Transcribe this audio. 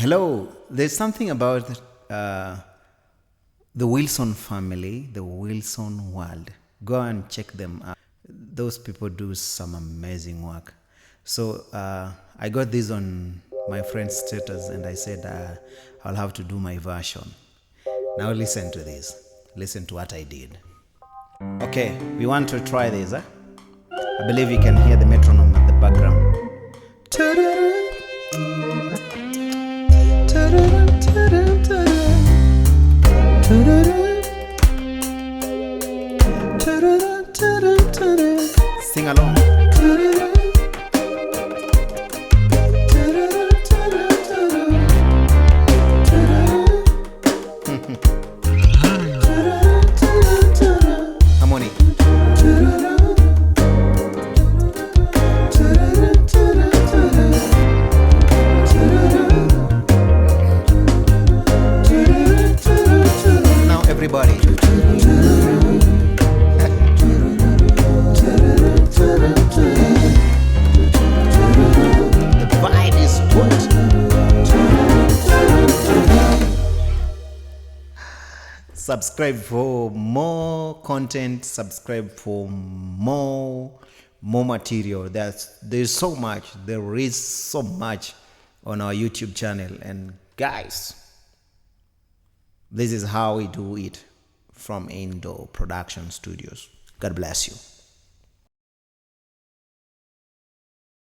Hello, there's something about the Wilson family, the Wilson world. Go and check them out. Those people do some amazing work. So I got this on my friend's status and I said I'll have to do my version. Now listen to this. Listen to what I did. Okay, we want to try this. I believe you can hear the metronome at the background. Sing along. Harmony. Now everybody. Subscribe for more content, subscribe for more material. There's so much, there is so much on our YouTube channel. And guys, this is how we do it from Indoor Production Studios. God bless you.